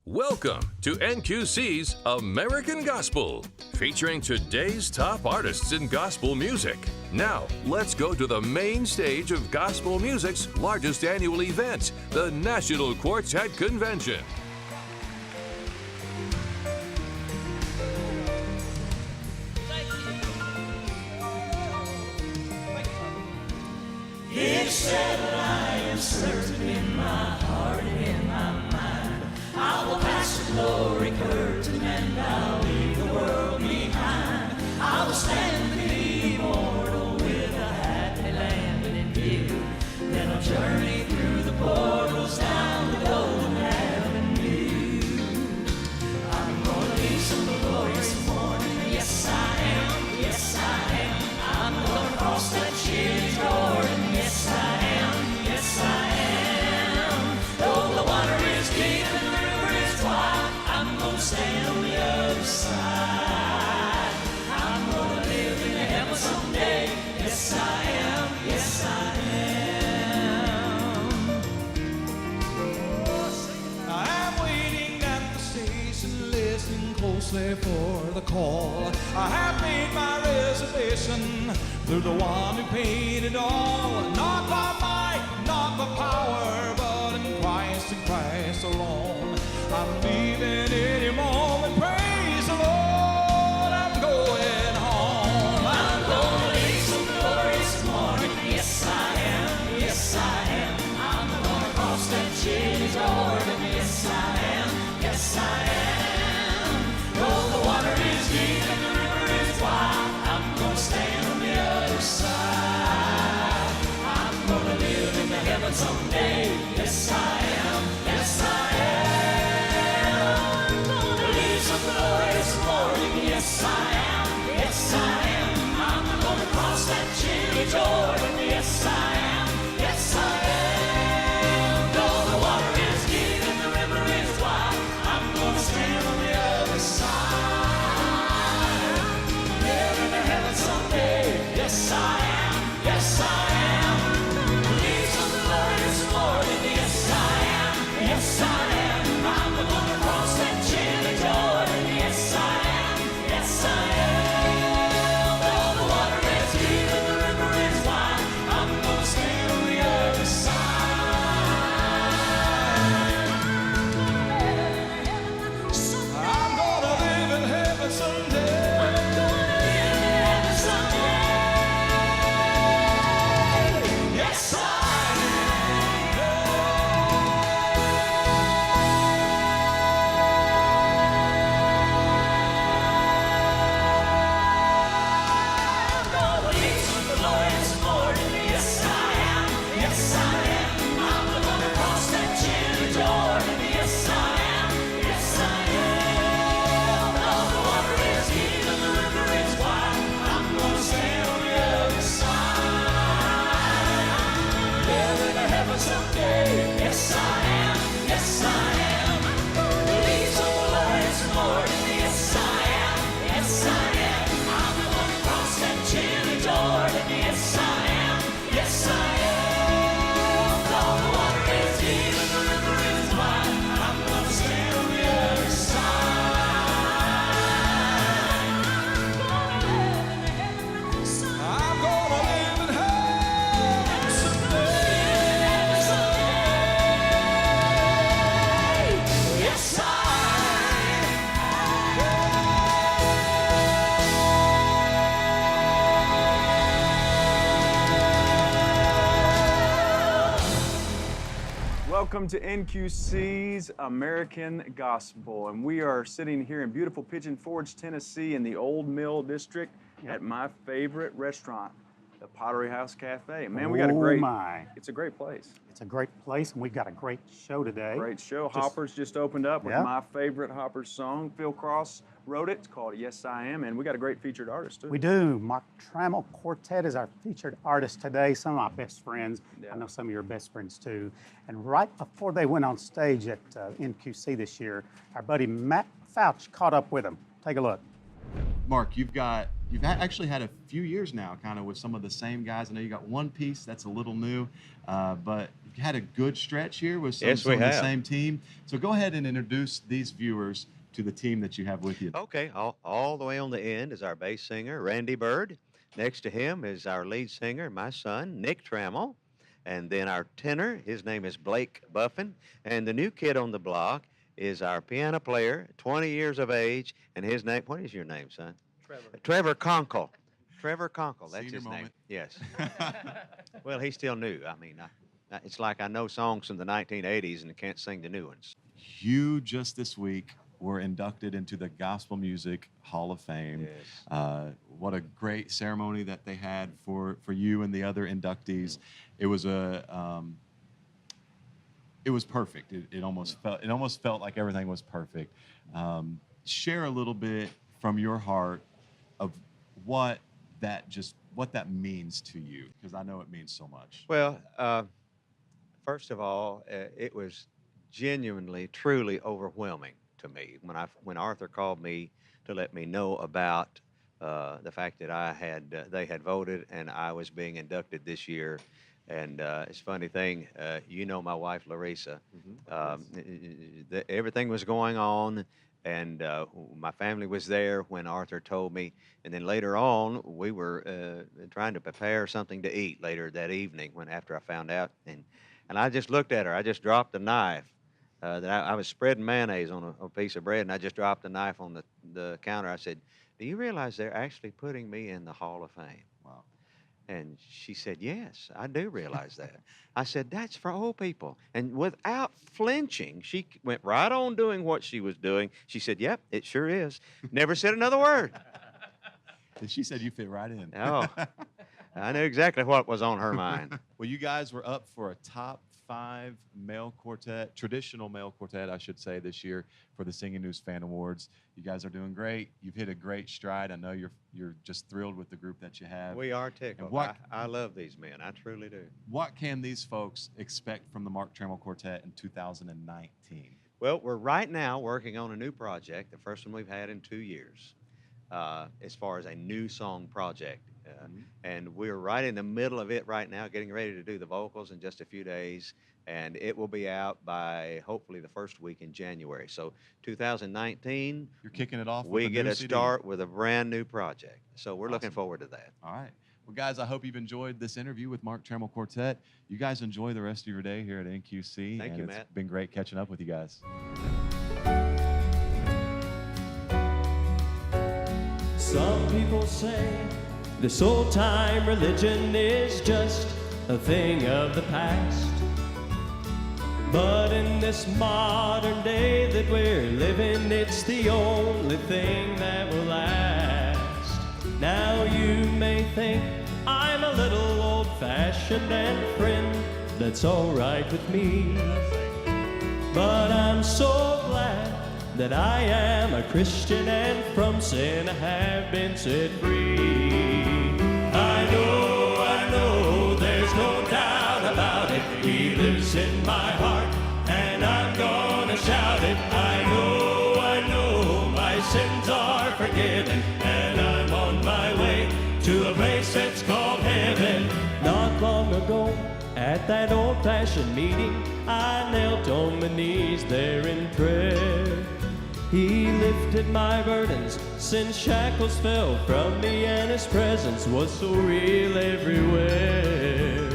Welcome to NQC's American Gospel, featuring today's top artists in gospel music. Now, let's go to the main stage of gospel music's largest annual event, the National Quartet Convention. It's settled, I am certain in my heart and in my mind. I will pass the glory curtain and I'll leave the world behind. I will stand the immortal with a happy land in view. Then I'll journey through the portals down the golden avenue. I'm gonna leave some glorious morning. Yes, I am. Yes, I am. I'm gonna cross that chilly Jordan. Yes, I am. Yes, I am. Though the water is deep and the river is wide, I'm gonna stand on the other side. I'm gonna live in heaven someday. Yes, I am. Yes, I am. I'm waiting at the station, listening closely for the call. I have made my reservation through the one who paid it all. Not by might, not by power, but in Christ and Christ alone. I'm leaving any moment. Praise the Lord, I'm going home. I'm gonna leave some glorious morning. Yes, I am. Yes, I am. I'm gonna cross that chilly Jordan. Yes, I am. Yes, I am. Though the water is deep and the river is wide, I'm gonna stand on the other side. I'm gonna live in the heaven someday. Yes, I am. Yes, I am. I'm gonna leave some glorious morning. Yes, I am. Yes, I am. I'm gonna cross that chilly Jordan. Yes, I am. Yes, I am. Though the water is deep and the river is wide, I'm gonna stand on the other side. Live in the heaven someday. Yes, I am. Yes, I am. Leave some glorious morning. Yes, I am. Yes, I am. I'm gonna cross that chilly Jordan. Yes, I am. Yes, I am. Though the water is deep and the river is wide, I'm gonna stand on the other side. I'm gonna live in heaven someday. I'm gonna live in heaven someday. Yes, I am. Gonna leave some glorious morning. Yes, I am. Yes, I am. I'm gonna cross that chilly Jordan. Yes, I am. Yes, I am. Though the water is deep and the river is wide, I'm gonna stand on the other side. Live in the heaven someday. Yes, I am. Yes, I am. Leave some glorious morning. Yes, I am. Yes, I am. I'm gonna cross that chilly Jordan. Yes, I am. Yes, I am. Though the water is deep and the river is wide, I'm gonna stand on the other side. I'm gonna live in heaven someday. Yes, I Welcome to NQC's American Gospel, and we are sitting here in beautiful Pigeon Forge, Tennessee, in the Old Mill District at my favorite restaurant, the Pottery House Cafe. Man, we got a great. It's a great place. It's a great place, and we've got a great show today. Great show. Hoppers just opened up with my favorite Hoppers song. Phil Cross wrote it. It's called "Yes I Am," and we got a great featured artist too. We do. Mark Trammell Quartet is our featured artist today. Some of my best friends. I know some of your best friends too. And right before they went on stage at NQC this year, our buddy Matt Fouch caught up with them. Take a look. Mark, you've actually had a few years now kind of with some of the same guys. I know you got one piece that's a little new, but had a good stretch here with some, Yes, some we of the have. same team. So go ahead and introduce these viewers to the team that you have with you. Okay, all the way on the end is our bass singer, Randy Bird. Next to him is our lead singer, my son, Nick Trammell. And then our tenor, his name is Blake Buffin. And the new kid on the block is our piano player, 20 years of age, and his name, what is your name, son? Trevor Conkle. Trevor Conkle, that's Senior his name. moment. Yes. Well, he's still new. I mean, it's like I know songs from the 1980s and can't sing the new ones. You just this week were inducted into the Gospel Music Hall of Fame. Yes. What a great ceremony that they had for you and the other inductees. It was it was perfect. It almost felt like everything was perfect. Share a little bit from your heart of what that means to you, because I know it means so much. Well, first of all, it was genuinely, truly overwhelming to me when Arthur called me to let me know about the fact that they had voted and I was being inducted this year. And it's a funny thing, you know my wife Larissa. Everything was going on, and my family was there when Arthur told me. And then later on, we were trying to prepare something to eat later that evening after I found out. And I just looked at her. I just dropped the knife. I was spreading mayonnaise on a piece of bread, and I just dropped the knife on the counter. I said, "Do you realize they're actually putting me in the Hall of Fame?" Wow. And she said, "Yes, I do realize that." I said, "That's for old people." And without flinching, she went right on doing what she was doing. She said, "Yep, it sure is." Never said another word. And she said you fit right in. Oh, I knew exactly what was on her mind. Well, you guys were up for a top 5 male quartet, traditional male quartet, I should say, this year for the Singing News Fan Awards. You guys are doing great. You've hit a great stride. I know you're just thrilled with the group that you have. We are tickled. I love these men. I truly do. What can these folks expect from the Mark Trammell Quartet in 2019? Well, we're right now working on a new project, the first one we've had in 2 years, as far as a new song project. And we're right in the middle of it right now, getting ready to do the vocals in just a few days. And it will be out by hopefully the first week in January. So 2019, You're kicking it off with we a get new a CD. start with a brand new project. So we're looking Awesome. forward to that. All right. Well, guys, I hope you've enjoyed this interview with Mark Trammell Quartet. You guys enjoy the rest of your day here at NQC. Thank you, It's Matt. been great catching up with you guys. Some people say this old-time religion is just a thing of the past. But in this modern day that we're living, it's the only thing that will last. Now you may think I'm a little old-fashioned, and friend, that's all right with me. But I'm so glad that I am a Christian, and from sin I have been set free. I know, there's no doubt about it. He lives in my heart, and I'm gonna shout it. I know, my sins are forgiven, and I'm on my way to a place that's called heaven. Not long ago, at that old-fashioned meeting, I knelt on my knees there in prayer. He lifted my burdens, sin shackles fell from me, and His presence was so real everywhere.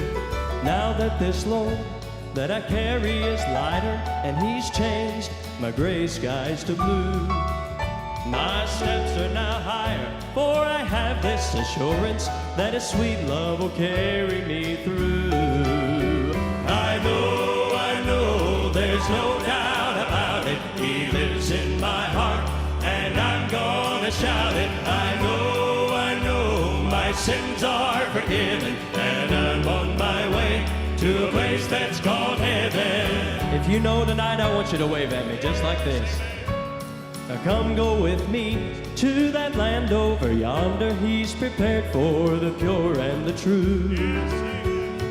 Now that this load that I carry is lighter, and He's changed my gray skies to blue, my steps are now higher, for I have this assurance that His sweet love will carry me through. I know, there's no doubt about it. He lives in my heart, and I'm gonna shout it. I know, my sins are forgiven, and I'm on my way to a place that's called heaven. If you know tonight, I want you to wave at me just like this. Now come go with me to that land over yonder. He's prepared for the pure and the true.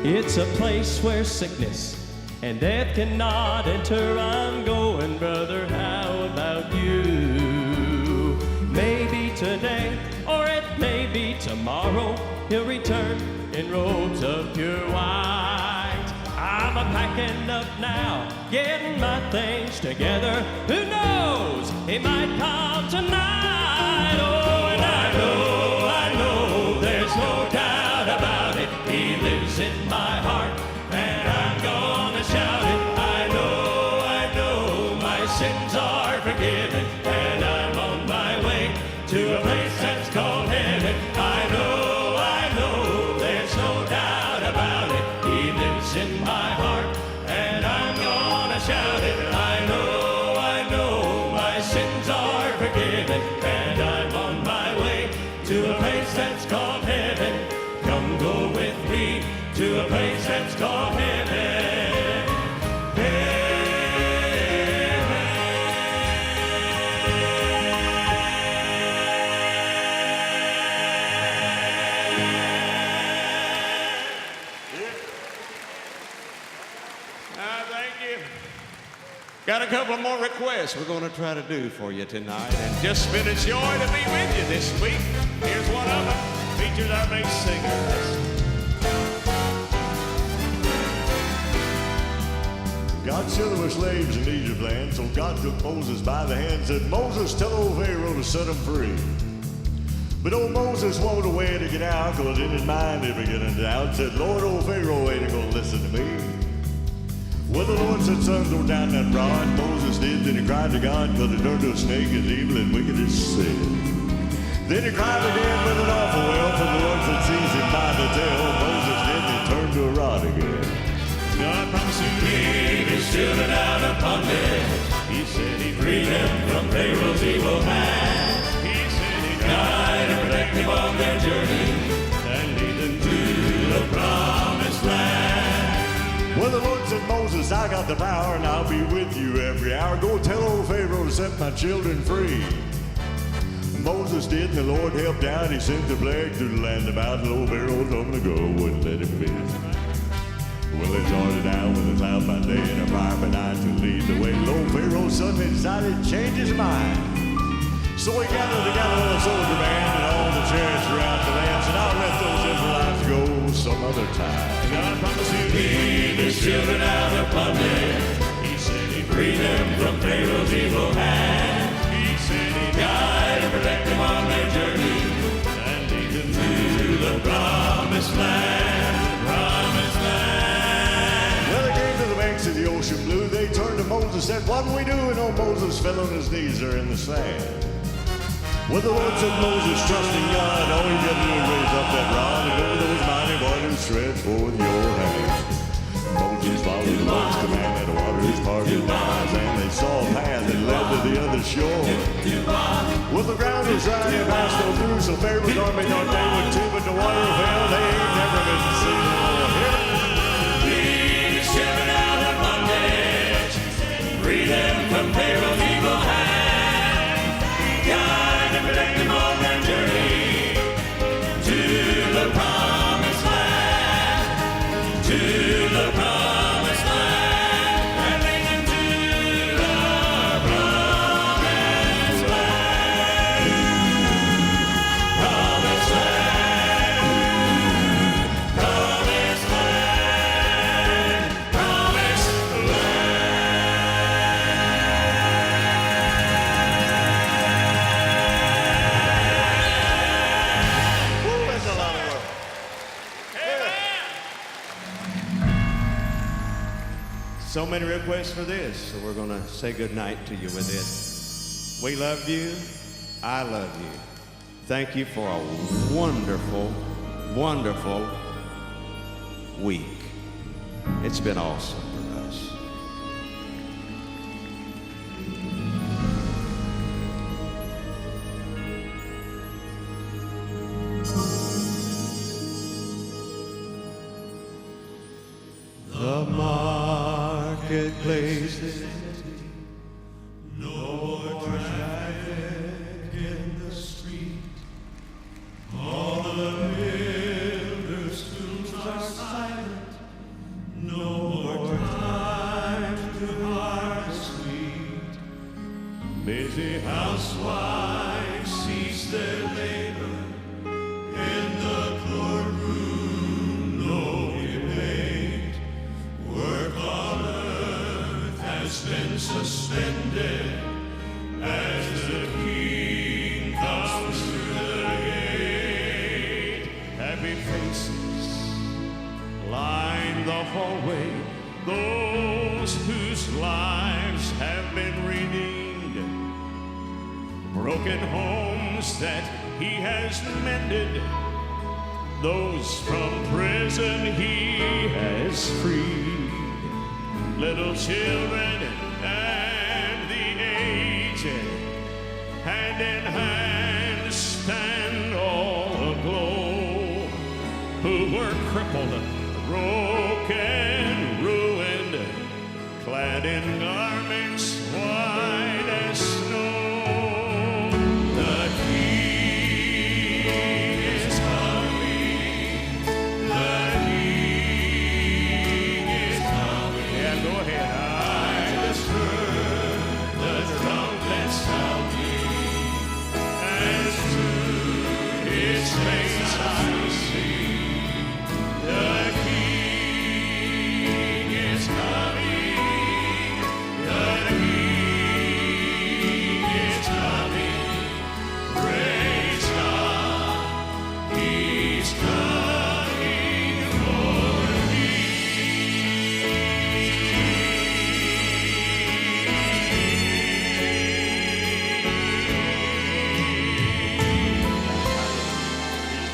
It's a place where sickness and death cannot enter. I'm going, brother, how about you? Maybe today, or it may be tomorrow, He'll return in robes of pure white. I'm a I'm packing up now, getting my things together. Who knows, he might come tonight. Oh, and I know, there's no doubt about it. He lives in my heart, and I'm gonna shout it. I know, my sins are forgiven, and I'm on my way to a place that's called heaven. I know, there's no doubt about it. He lives in my heart, and I'm gonna shout it. I know, my sins are forgiven, and I'm on my way to a place that's called heaven. Come go with me to a place that's called heaven. Got a couple more requests we're going to try to do for you tonight. And just been a joy to be with you this week. Here's one of them. Features our bass singers. God still were slaves in Egypt land, so God took Moses by the hand, said, Moses, tell old Pharaoh to set him free. But old Moses wanted a way to get out, cause in his mind he began to doubt, said, Lord, old Pharaoh ain't gonna listen to me. Well, the Lord said, son, throw down that rod. Moses did, then he cried to God, cause he turned to a snake as evil and wicked as sin. Then he cried again with an awful wail, for the Lord said, seize him by the tail. Moses did, and he turned to a rod again. God promised to lead his children out of bondage. He said he'd free them from Pharaoh's evil hand. He said he'd guide and protect them on their journey and lead them to the promised land. Well, the Lord said, Moses, I got the power, and I'll be with you every hour. Go tell old Pharaoh to set my children free. Moses did, and the Lord helped out. He sent the plague through the land about, and old Pharaoh told him to go, wouldn't let him be. Well, they started out with a cloud by day and a fire by night to lead the way. Old Pharaoh suddenly decided to change his mind. So he gathered together a soldier band and all the chariots throughout the land, and I'll let those Israelites go some other time. God promised to lead his children out of bondage. He said he'd free them from Pharaoh's evil hand. He said he'd guide and protect them on their journey and lead them to the promised land. Promised land. Well, they came to the banks of the ocean blue. They turned to Moses and said, what do we do? And old Moses fell on his knees there in the sand. Well, the Lord said, Moses, trust in God. All you got to do is raise up that rod and over those mighty waters stretch forth your hand. Moses followed the Lord's command, and the waters parted down, and they saw a path that led to the other shore. Well, the ground was dry and passed no through, so Pharaoh's army thought they would too, but the water fell. They ain't never been seen more. Lead his children out of bondage. Free them from Pharaoh's evil hand. Guide and protect them on their journey to the promised land. To the promised land. And lead them to the promised land. Promised land. Promised land. Promised land. Woo, that's a lot of work. So many requests for this, so we're going to say goodnight to you with it. We love you. I love you. Thank you for a wonderful, wonderful week. It's been awesome for us. The marketplace is empty, no more traffic in the street. All the builders' tools are silent, no more time to harvest wheat. Busy housewives cease their labor in the courtroom, no debate. Work suspended as the King comes through the gate. Happy faces line the hallway, those whose lives have been redeemed, broken homes that he has mended, those from prison he has freed, little children and the aged, hand in hand stand all aglow, who were crippled, broken, ruined, clad in garments white as snow. The King is coming. The King is coming. Yeah, go ahead. I just heard the trumpet sounding, and soon His face I'll see. The King is coming. The King is coming. Praise God. He's coming for me.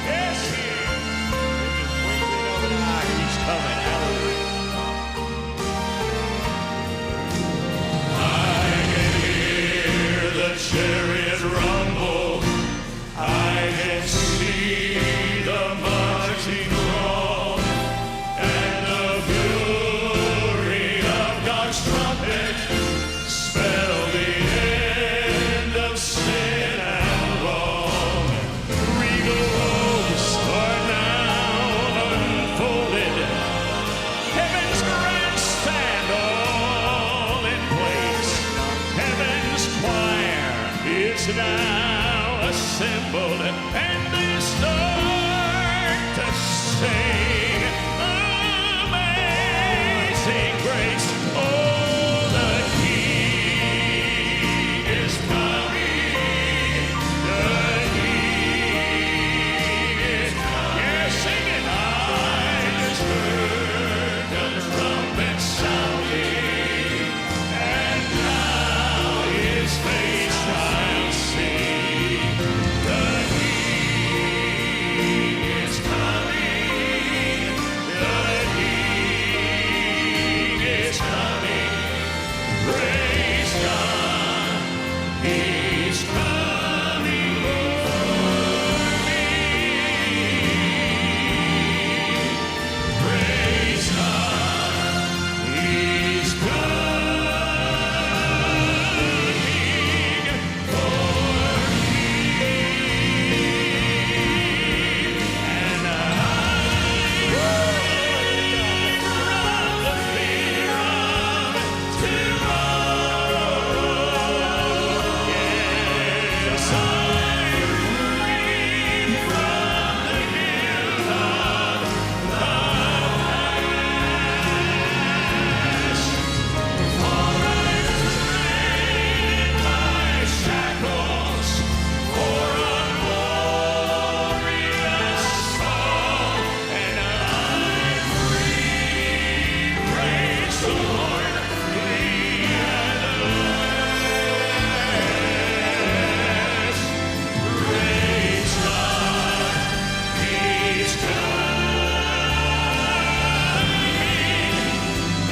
Yes, he is. Just twinkling of an eye, he's coming. Hallelujah. I can hear the chariot rumble. I can see the marching throng, and the fury of God's trumpet spell the end of sin and wrong. Regal robes are now unfolded, heaven's grandstand all in place, heaven's choir is now assembled, and they start to sing Amazing Grace. Oh, the King is coming. The King is coming. Yeah, sing it. I just heard the trumpet sounding, and now His face I'll see. The King is coming. The King is coming. Praise God. He's coming for me. Praise God. He's coming for me. And I from the fear of tomorrow. Yes, I'm free from the guilt of the past. For I've traded my shackles for a glorious fall, and I'm free. Praise the Lord, free at last. Praise God, He's coming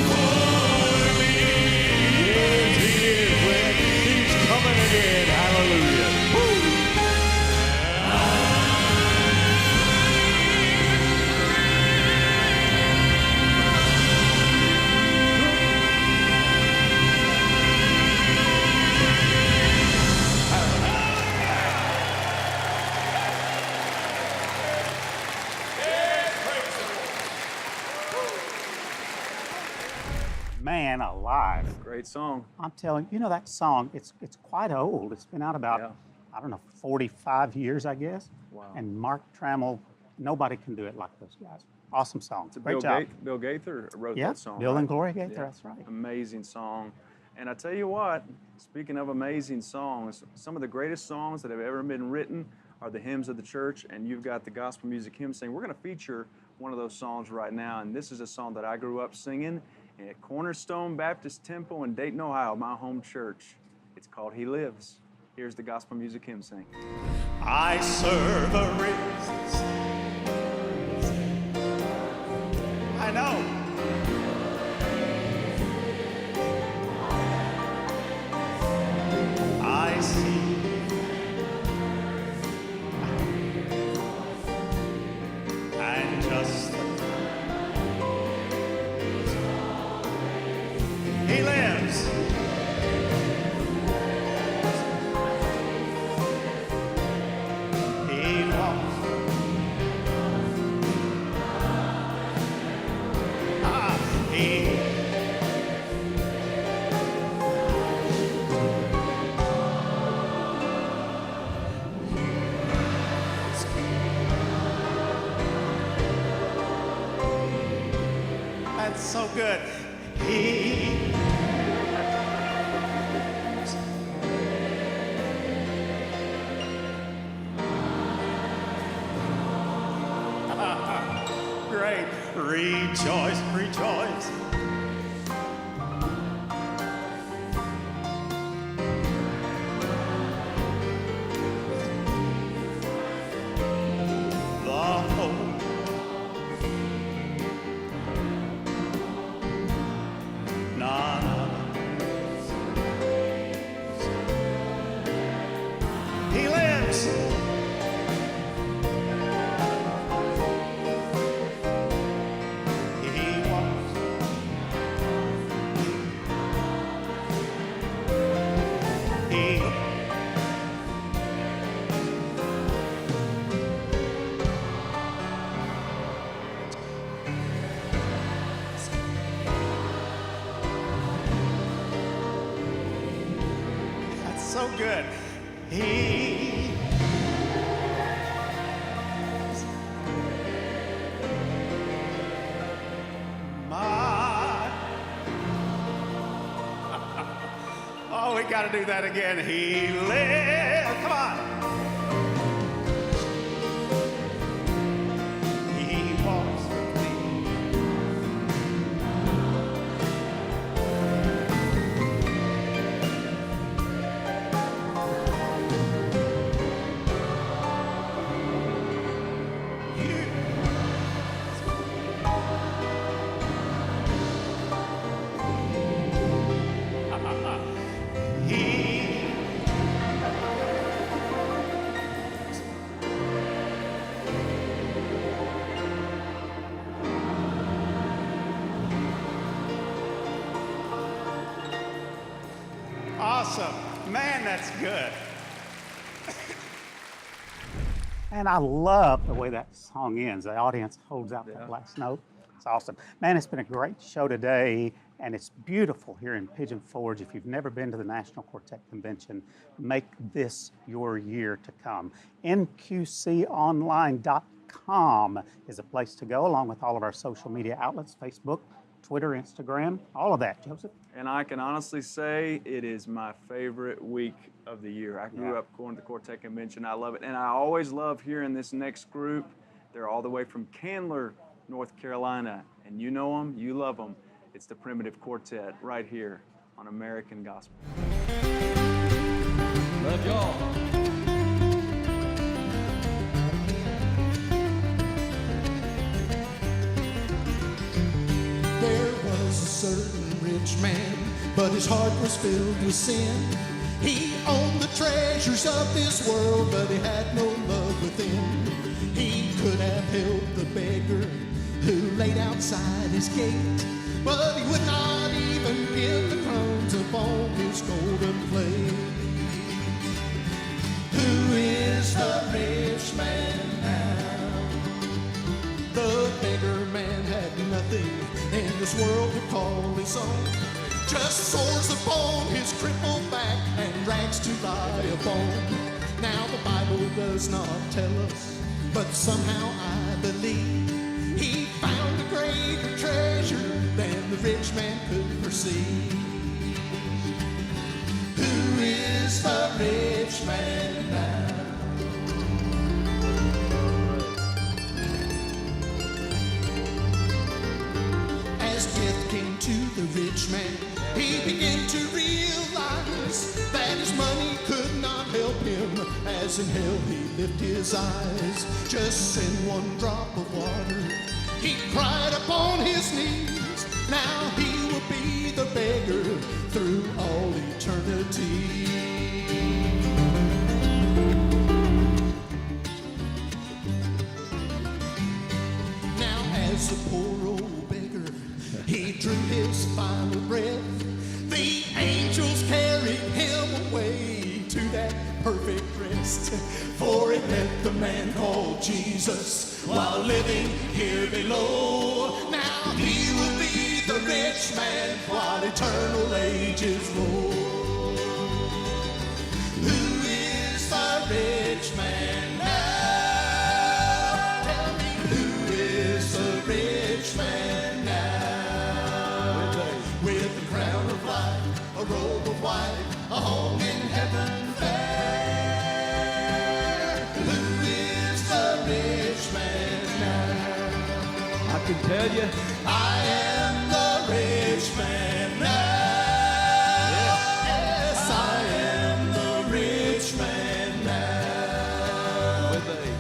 for me. Yes, He is, Rick. He's coming again. Hallelujah. Woo! Man alive. Great song. I'm telling you, that song, it's quite old. It's been out about, Yeah. I don't know, 45 years, I guess. Wow. And Mark Trammell, nobody can do it like those guys. Awesome song. Great Bill job. Bill Gaither wrote Yeah, that song. Bill right? and Gloria Gaither, Yeah. that's right. Amazing song. And I tell you what, speaking of amazing songs, some of the greatest songs that have ever been written are the hymns of the church, and you've got the gospel music hymn sing. We're going to feature one of those songs right now, and this is a song that I grew up singing at Cornerstone Baptist Temple in Dayton, Ohio, my home church. It's called He Lives. Here's the gospel music hymn sing. I serve a risen I know. I see. And just He lives. He walks. He That's so good. He Great. Rejoice, rejoice. The hope. None. He lives. He walks. He That's so good. He my Oh, we got to do that again. He lives. Come on. He walks with me. He Awesome. Man, that's good. And I love the way that song ends. The audience holds out that last note. It's awesome. Man, it's been a great show today, and it's beautiful here in Pigeon Forge. If you've never been to the National Quartet Convention, make this your year to come. NQConline.com is a place to go, along with all of our social media outlets, Facebook, Twitter, Instagram, all of that, Joseph. And I can honestly say it is my favorite week of the year. I grew up going to the Quartet Convention. I love it. And I always love hearing this next group. They're all the way from Candler, North Carolina. And you know them, you love them. It's the Primitive Quartet right here on American Gospel. Love y'all. There was a certain rich man, but his heart was filled with sin. He owned the treasures of this world, but he had no love within. He could have helped the beggar who laid outside his gate, but he would not even give the crumbs upon his golden plate. Who is the rich man now? The beggar man had nothing in this world to call his own. Just sores upon his crippled back and rags to lie upon. Now the Bible does not tell us, but somehow I believe he found a greater treasure than the rich man could perceive. is the rich man now? As death came to the rich man, he began to realize that his money could not help him. As in hell he lifted his eyes, just send one drop of water. He cried upon his knees, now he will be the beggar through all eternity. Now as the poor old beggar, he drew his final breath, the angels carried him away to that perfect rest. For it met the man called Jesus while living here below. Now he will be the rich man while eternal ages roll. Who is the rich man now? Tell me, who is the rich man now? With a crown of life, a robe of white, a home in heaven fair. Who is the rich man now? I can tell you, I am the rich man now. Yes, I am the rich man now.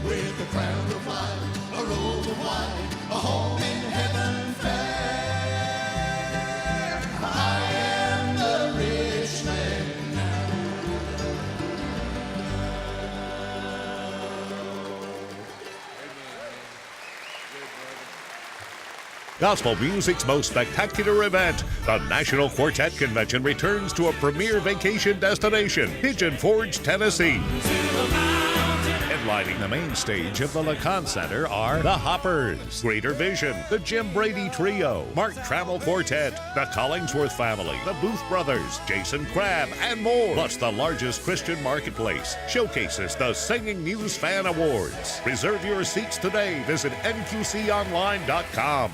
With a crown of life, a robe of white, a home in heaven fair. I am the rich man now. Gospel music's most spectacular event, the National Quartet Convention, returns to a premier vacation destination, Pigeon Forge, Tennessee. Headlining the main stage of the LeConte Center are the Hoppers, Greater Vision, the Jim Brady Trio, Mark Trammell Quartet, the Collingsworth Family, the Booth Brothers, Jason Crabb, and more. Plus, the largest Christian marketplace showcases the Singing News Fan Awards. Reserve your seats today. Visit nqconline.com.